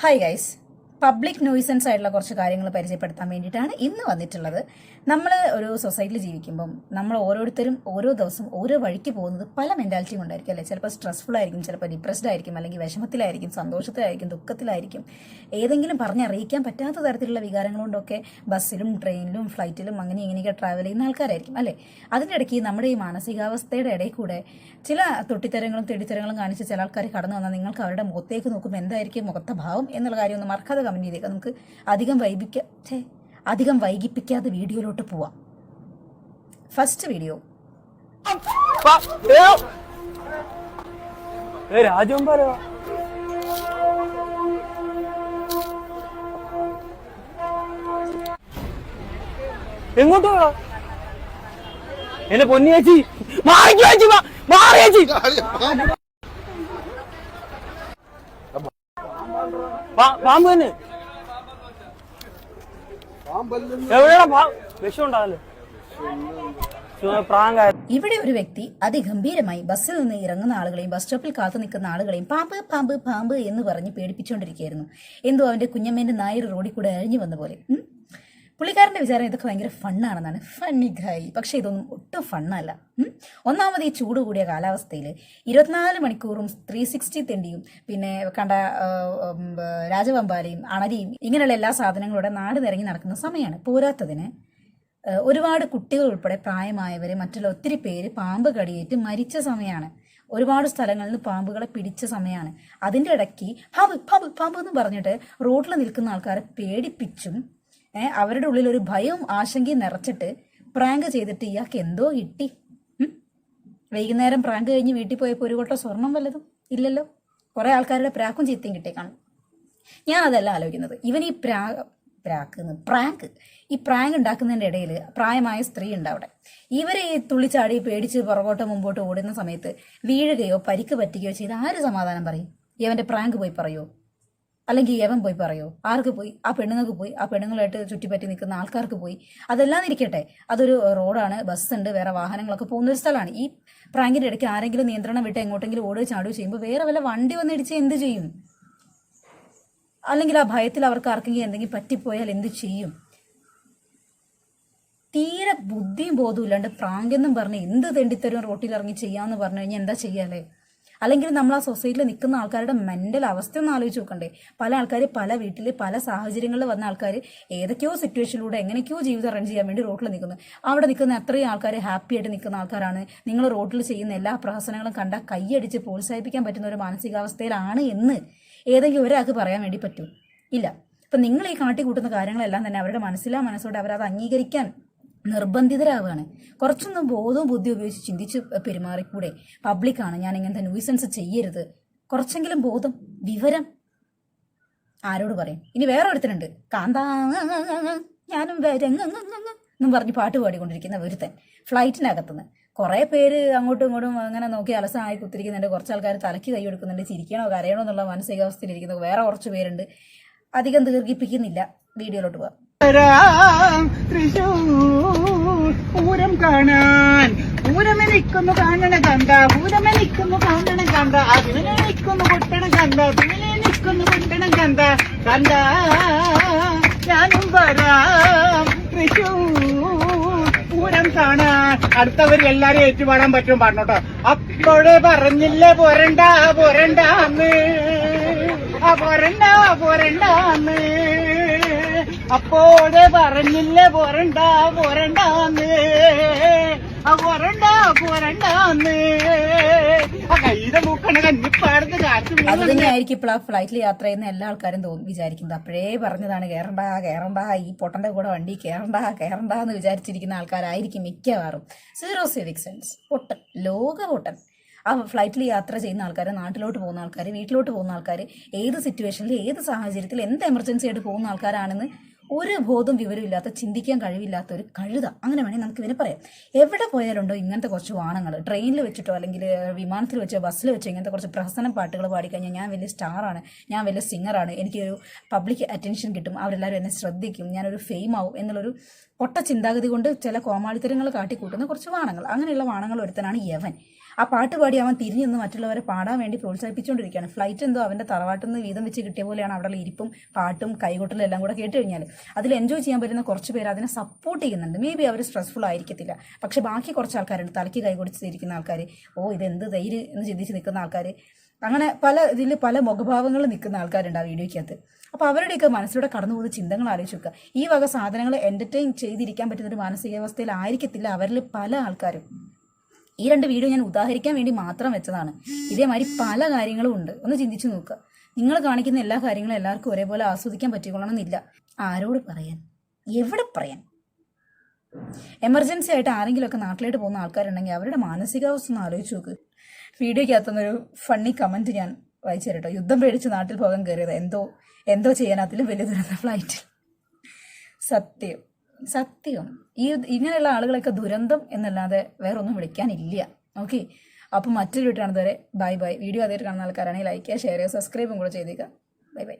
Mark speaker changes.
Speaker 1: Hi guys, public nuisance ആയിട്ടുള്ള കുറച്ച് കാര്യങ്ങൾ പരിചയപ്പെടുത്താൻ വേണ്ടിയിട്ടാണ് ഇന്ന് വന്നിട്ടുള്ളത്. നമ്മൾ ഒരു സൊസൈറ്റിയിൽ ജീവിക്കുമ്പം നമ്മൾ ഓരോരുത്തരും ഓരോ ദിവസം ഓരോ വഴിക്ക് പോകുന്നത് പല മെൻറ്റാലിറ്റിയും ഉണ്ടായിരിക്കും അല്ലേ. ചിലപ്പോൾ സ്ട്രെസ്ഫുൾ ആയിരിക്കും, ചിലപ്പോൾ ഡിപ്രസ്ഡ് ആയിരിക്കും, അല്ലെങ്കിൽ വിഷമത്തിലായിരിക്കും, സന്തോഷത്തിലായിരിക്കും, ദുഃഖത്തിലായിരിക്കും. ഏതെങ്കിലും പറഞ്ഞറിയിക്കാൻ പറ്റാത്ത തരത്തിലുള്ള വികാരങ്ങൾ കൊണ്ടൊക്കെ ബസ്സിലും ട്രെയിനിലും ഫ്ലൈറ്റിലും അങ്ങനെ ഇങ്ങനെയൊക്കെ ട്രാവൽ ചെയ്യുന്ന ആൾക്കാരായിരിക്കും അല്ലേ. അതിൻ്റെ ഇടയ്ക്ക് നമ്മുടെ ഈ മാനസികാവസ്ഥയുടെ ഇടയിൽ കൂടെ ചില തൊട്ടിത്തരങ്ങളും തെടിത്തരങ്ങളും കാണിച്ച് ചില ആൾക്കാർ കടന്നു വന്നാൽ നിങ്ങൾക്ക് അവരുടെ മുഖത്തേക്ക് നോക്കുമ്പോൾ എന്തായിരിക്കും മുഖത്തെ ഭാവം എന്നുള്ള കാര്യം ഒന്ന് മറക്കാതെ കമൻറ്റ് ചെയ്തേക്കാം. നമുക്ക് അധികം വൈകിപ്പിക്കാതെ വീഡിയോയിലോട്ട് പോവാം. First video.
Speaker 2: എങ്ങോട്ടോ എന്റെ പൊന്നിയേച്ചി മാറിയേച്ചി പാമ്പ് തന്നെ എവിടെയാ വിഷം ഉണ്ടാകല്ലോ.
Speaker 1: ഇവിടെ ഒരു വ്യക്തി അതിഗംഭീരമായി ബസ്സിൽ നിന്ന് ഇറങ്ങുന്ന ആളുകളെയും ബസ് സ്റ്റോപ്പിൽ കാത്തു നിൽക്കുന്ന ആളുകളെയും പാമ്പ് പാമ്പ് പാമ്പ് എന്ന് പറഞ്ഞ് പേടിപ്പിച്ചുകൊണ്ടിരിക്കുകയായിരുന്നു. എന്തോ അവന്റെ കുഞ്ഞമ്മേന്റെ നായർ റോഡിൽ കൂടെ അഴിഞ്ഞു വന്ന പോലെ. പുള്ളിക്കാരന്റെ വിചാരം ഇതൊക്കെ ഭയങ്കര ഫണ്ണാണെന്നാണ്. ഫണ്ണി ഖായി. പക്ഷെ ഇതൊന്നും ഒട്ടും ഫണ്ണല്ല. ഒന്നാമത് ഈ ചൂട് കൂടിയ കാലാവസ്ഥയിൽ 24 മണിക്കൂറും 360 തെണ്ടിയും പിന്നെ കണ്ട രാജവമ്പാലയും അണരിയും ഇങ്ങനെയുള്ള എല്ലാ സാധനങ്ങളുടെ നാട് നിറങ്ങി നടക്കുന്ന സമയമാണ്. പോരാത്തതിന് ഒരുപാട് കുട്ടികൾ ഉൾപ്പെടെ പ്രായമായവര് മറ്റുള്ള ഒത്തിരി പേര് പാമ്പ് കടിയേറ്റ് മരിച്ച സമയമാണ്. ഒരുപാട് സ്ഥലങ്ങളിൽ നിന്ന് പാമ്പുകളെ പിടിച്ച സമയമാണ്. അതിൻ്റെ ഇടയ്ക്ക് പാമ്പ് പാമ്പ് പാമ്പ് എന്ന് പറഞ്ഞിട്ട് റോഡിൽ നിൽക്കുന്ന ആൾക്കാരെ പേടിപ്പിച്ചും അവരുടെ ഉള്ളിൽ ഒരു ഭയവും ആശങ്കയും നിറച്ചിട്ട് പ്രാങ്ക് ചെയ്തിട്ട് ഇയാൾക്ക് എന്തോ കിട്ടി. വൈകുന്നേരം പ്രാങ്ക് കഴിഞ്ഞ് വീട്ടിൽ പോയപ്പോൾ ഒരു കൊട്ട സ്വർണം വല്ലതും ഇല്ലല്ലോ. കുറെ ആൾക്കാരുടെ പ്രാക്കും ചീത്തയും കിട്ടിയേക്കാണ്. ഞാൻ അതല്ല ആലോചിക്കുന്നത്. ഇവൻ ഈ പ്രാങ്ക് ഉണ്ടാക്കുന്നതിൻ്റെ ഇടയിൽ പ്രായമായ സ്ത്രീ ഉണ്ട് അവിടെ. ഇവരെ ഈ തുള്ളിച്ചാടി പേടിച്ച് പുറകോട്ടോ മുമ്പോട്ട് ഓടുന്ന സമയത്ത് വീഴുകയോ പരിക്ക് പറ്റുകയോ ചെയ്ത് ആര് സമാധാനം പറയും? ഇവന്റെ പ്രാങ്ക് പോയി പറയോ? അല്ലെങ്കിൽ യവൻ പോയി പറയോ? ആർക്ക് പോയി? ആ പെണ്ണുങ്ങൾക്ക് പോയി, ആ പെണ്ണുങ്ങളായിട്ട് ചുറ്റിപ്പറ്റി നിൽക്കുന്ന ആൾക്കാർക്ക് പോയി. അതെല്ലാം ഇരിക്കട്ടെ, അതൊരു റോഡാണ്, ബസ്സുണ്ട്, വേറെ വാഹനങ്ങളൊക്കെ പോകുന്ന ഒരു സ്ഥലമാണ്. ഈ പ്രാങ്കിന്റെ ഇടയ്ക്ക് ആരെങ്കിലും നിയന്ത്രണം വിട്ട് എങ്ങോട്ടെങ്കിലും ഓടുകയോ ചാടുകയോ ചെയ്യുമ്പോൾ വേറെ വല്ല വണ്ടി വന്നിടിച്ച് എന്ത് ചെയ്യും? അല്ലെങ്കിൽ ആ ഭയത്തിൽ അവർക്ക് ആർക്കെങ്കിലും എന്തെങ്കിലും പറ്റിപ്പോയാൽ എന്ത് ചെയ്യും? തീരെ ബുദ്ധിയും ബോധവും ഇല്ലാണ്ട് പ്രാങ്കെന്നും പറഞ്ഞ് എന്ത് തെണ്ടിത്തരും റോട്ടിൽ ഇറങ്ങി ചെയ്യാന്ന് പറഞ്ഞു കഴിഞ്ഞാൽ എന്താ ചെയ്യാല്ലേ? അല്ലെങ്കിൽ നമ്മൾ ആ സൊസൈറ്റിയിൽ നിൽക്കുന്ന ആൾക്കാരുടെ മെന്റൽ അവസ്ഥ ഒന്ന് ആലോചിച്ച് നോക്കണ്ടേ? പല ആൾക്കാർ പല വീട്ടിൽ പല സാഹചര്യങ്ങളിൽ വന്ന ആൾക്കാർ ഏതൊക്കെയോ സിറ്റുവേഷനിലൂടെ എങ്ങനെയൊക്കെയോ ജീവിതം റൺ ചെയ്യാൻ വേണ്ടി റോട്ടിൽ നിൽക്കുന്നു. അവിടെ നിൽക്കുന്ന അത്രയും ആൾക്കാർ ഹാപ്പി ആയിട്ട് നിൽക്കുന്ന ആൾക്കാരാണ്. നിങ്ങൾ റോട്ടിൽ ചെയ്യുന്ന എല്ലാ പ്രഹസനങ്ങളും കണ്ടാൽ കൈയടിച്ച് പ്രോത്സാഹിപ്പിക്കാൻ പറ്റുന്ന ഒരു മാനസികാവസ്ഥയിലാണ് എന്ന് ഏതെങ്കിലും ഒരാൾക്ക് പറയാൻ വേണ്ടി പറ്റും? ഇല്ല. ഇപ്പം നിങ്ങൾ ഈ കാട്ടിക്കൂട്ടുന്ന കാര്യങ്ങളെല്ലാം തന്നെ അവരുടെ മനസ്സോടെ അവരത് അംഗീകരിക്കാൻ നിർബന്ധിതരാവുകയാണ്. കുറച്ചൊന്നും ബോധവും ബുദ്ധി ഉപയോഗിച്ച് ചിന്തിച്ച് പെരുമാറിക്കൂടെ? പബ്ലിക്കാണ്, ഞാൻ ഇങ്ങനത്തെ ന്യൂസൻസ് ചെയ്യരുത്. കുറച്ചെങ്കിലും ബോധം, വിവരം ആരോട് പറയും? ഇനി വേറെ ഒരുത്തനുണ്ട്, കാന്താ ഞാനും എന്നും പറഞ്ഞ് പാട്ട് പാടിക്കൊണ്ടിരിക്കുന്ന ഒരുത്തൻ ഫ്ലൈറ്റിനകത്തുനിന്ന്. കുറേ പേര് അങ്ങോട്ടും ഇങ്ങോട്ടും അങ്ങനെ നോക്കി അലസമായി കുത്തിരിക്കുന്നുണ്ട്. കുറച്ച് ആൾക്കാർ തലയ്ക്ക് കൈ കൊടുക്കുന്നുണ്ട്. ചിരിക്കണോ കരയണോ എന്നുള്ള മാനസികാവസ്ഥയിലിരിക്കുന്ന വേറെ കുറച്ച് പേരുണ്ട്. അധികം ദീർഘിപ്പിക്കുന്നില്ല, വീഡിയോയിലോട്ട് പോവാം.
Speaker 3: പൂരം കാണാൻ പൂരമേ നിൽക്കുന്നു കാണണ കണ്ട, പൂരമേ നിൽക്കുന്നു കാണണ കണ്ട, അതിനെ നിൽക്കുന്നു കൊട്ടണം കണ്ട, അതിനെ നിൽക്കുന്നു കൊട്ടണം കണ്ട കണ്ട, ഞാനും വരാം തൃശൂർ പൂരം കാണാൻ. അടുത്തവർ എല്ലാരും ഏറ്റുപാടാൻ പറ്റും പറഞ്ഞോട്ടോ. അപ്പോഴേ പറഞ്ഞില്ലേ പോരണ്ടാന്ന്, പോരണ്ടാന്ന്, അപ്പോഴേ പറഞ്ഞില്ലേ പോരണ്ടാന്ന്, പോരണ്ടാന്ന്. കൈയുടെ മൂക്കണ കഞ്ഞിപ്പാടത്ത് കാറ്റ്.
Speaker 1: അത് തന്നെയായിരിക്കും ഇപ്പോൾ ആ ഫ്ലൈറ്റിൽ യാത്ര ചെയ്യുന്ന എല്ലാ ആൾക്കാരും വിചാരിക്കുന്നത്. അപ്പോഴേ പറഞ്ഞതാണ് കേറണ്ട, ഈ പൊട്ടന്റെ കൂടെ വണ്ടി കേറണ്ട എന്ന് വിചാരിച്ചിരിക്കുന്ന ആൾക്കാരായിരിക്കും മിക്കവാറും. 0 civic sense. പൊട്ടൻ, ലോക പൊട്ടൻ. ആ ഫ്ലൈറ്റിൽ യാത്ര ചെയ്യുന്ന ആൾക്കാർ, നാട്ടിലോട്ട് പോകുന്ന ആൾക്കാർ, വീട്ടിലോട്ട് പോകുന്ന ആൾക്കാർ, ഏത് സിറ്റുവേഷനിൽ ഏത് സാഹചര്യത്തിൽ എന്ത് എമർജൻസി ആയിട്ട് പോകുന്ന ആൾക്കാരാണെന്ന് ഒരു ബോധം വിവരമില്ലാത്ത, ചിന്തിക്കാൻ കഴിവില്ലാത്ത ഒരു കഴുത, അങ്ങനെ വേണമെങ്കിൽ നമുക്ക് ഇവനെ പറയാം. എവിടെ പോയാലുണ്ടോ ഇങ്ങനത്തെ കുറച്ച് വാണങ്ങൾ? ട്രെയിനിൽ വെച്ചിട്ടോ അല്ലെങ്കിൽ വിമാനത്തിൽ വെച്ചോ ബസ്സിൽ വെച്ചോ ഇങ്ങനത്തെ കുറച്ച് പ്രഹസനം പാട്ടുകൾ പാടിക്കഴിഞ്ഞാൽ ഞാൻ വലിയ സ്റ്റാറാണ്, ഞാൻ വലിയ സിംഗറാണ്, എനിക്കൊരു പബ്ലിക് അറ്റൻഷൻ കിട്ടും, അവരെല്ലാവരും എന്നെ ശ്രദ്ധിക്കും, ഞാനൊരു ഫെയിം ആവും എന്നുള്ളൊരു പൊട്ട ചിന്താഗതി കൊണ്ട് ചില കോമാളിത്തരങ്ങൾ കാട്ടിക്കൂട്ടുന്ന കുറച്ച് വാണങ്ങൾ. അങ്ങനെയുള്ള വാണങ്ങൾ ഒരുത്തനാണ് യവൻ. ആ പാട്ട് പാടി അവൻ തിരിഞ്ഞൊന്ന് മറ്റുള്ളവരെ പാടാൻ വേണ്ടി പ്രോത്സാഹിപ്പിച്ചുകൊണ്ടിരിക്കുകയാണ്. ഫ്ലൈറ്റ് എന്തോ അവൻ്റെ തറവാട്ടിൽ നിന്ന് വീതം വെച്ച് കിട്ടിയ പോലെയാണ് അവിടെ ഇരിപ്പും പാട്ടും കൈകൊട്ടലും എല്ലാം കൂടെ കേട്ട് കഴിഞ്ഞാൽ അതിൽ എൻജോയ് ചെയ്യാൻ പറ്റുന്ന കുറച്ച് പേര് അതിനെ സപ്പോർട്ട് ചെയ്യുന്നുണ്ട്. മേ ബി അവർ സ്ട്രെസ്ഫുൾ ആയിരിക്കത്തില്ല. പക്ഷെ ബാക്കി കുറച്ച് ആൾക്കാരുണ്ട് തലയ്ക്ക് കൈ കൊടുത്തിരിക്കുന്ന ആൾക്കാർ, ഓ ഇതെന്ത് ധൈര്യം എന്ന് ചിന്തിച്ച് നിൽക്കുന്ന ആൾക്കാർ, അങ്ങനെ പല മുഖഭാവങ്ങൾ നിൽക്കുന്ന ആൾക്കാരുണ്ട് ആ വീഡിയോയ്ക്കകത്ത്. അപ്പോൾ അവരുടെയൊക്കെ മനസ്സിലൂടെ കടന്നു പോകുന്ന ചിന്തകൾ ആലോചിച്ച് നോക്കുക. ഈ വക സാധനങ്ങൾ എൻ്റർടൈൻ ചെയ്തിരിക്കാൻ പറ്റുന്നൊരു മാനസികാവസ്ഥയിലായിരിക്കത്തില്ല അവരിൽ പല ആൾക്കാരും. ഈ 2 വീഡിയോ ഞാൻ ഉദാഹരിക്കാൻ വേണ്ടി മാത്രം വെച്ചതാണ്. ഇതേമാതിരി പല കാര്യങ്ങളും ഉണ്ട്. ഒന്ന് ചിന്തിച്ചു നോക്കുക. നിങ്ങൾ കാണിക്കുന്ന എല്ലാ കാര്യങ്ങളും എല്ലാവർക്കും ഒരേപോലെ ആസ്വദിക്കാൻ പറ്റിക്കൊള്ളണമെന്നില്ല. ആരോട് പറയാൻ, എവിടെ പറയാൻ? എമർജൻസി ആയിട്ട് ആരെങ്കിലുമൊക്കെ നാട്ടിലോട്ട് പോകുന്ന ആൾക്കാരുണ്ടെങ്കിൽ അവരുടെ മാനസികാവസ്ഥ ഒന്ന് ആലോചിച്ച് നോക്ക്. വീഡിയോയ്ക്കകത്തുനിന്നൊരു ഫണ്ണി കമൻറ്റ് ഞാൻ വായിച്ചു തരട്ടോ. യുദ്ധം പേടിച്ച് നാട്ടിൽ പോകാൻ കയറിയത് എന്തോ ചെയ്യാൻ അതിലും വലിയ ദുരന്ത ഫ്ലൈറ്റ്. സത്യം ഇങ്ങനെയുള്ള ആളുകളൊക്കെ ദുരന്തം എന്നല്ലാതെ വേറൊന്നും വിളിക്കാനില്ല. ഓക്കെ, അപ്പം മറ്റൊരു വീട്ടിലാണ്. ബൈ. വീഡിയോ ആദ്യമായിട്ട് കാണുന്ന ആൾക്കാരാണെങ്കിൽ ലൈക്ക് ചെയ്യുക, ഷെയർ ചെയ്യുക, സബ്സ്ക്രൈബും കൂടെ ചെയ്തേക്കുക. ബൈ.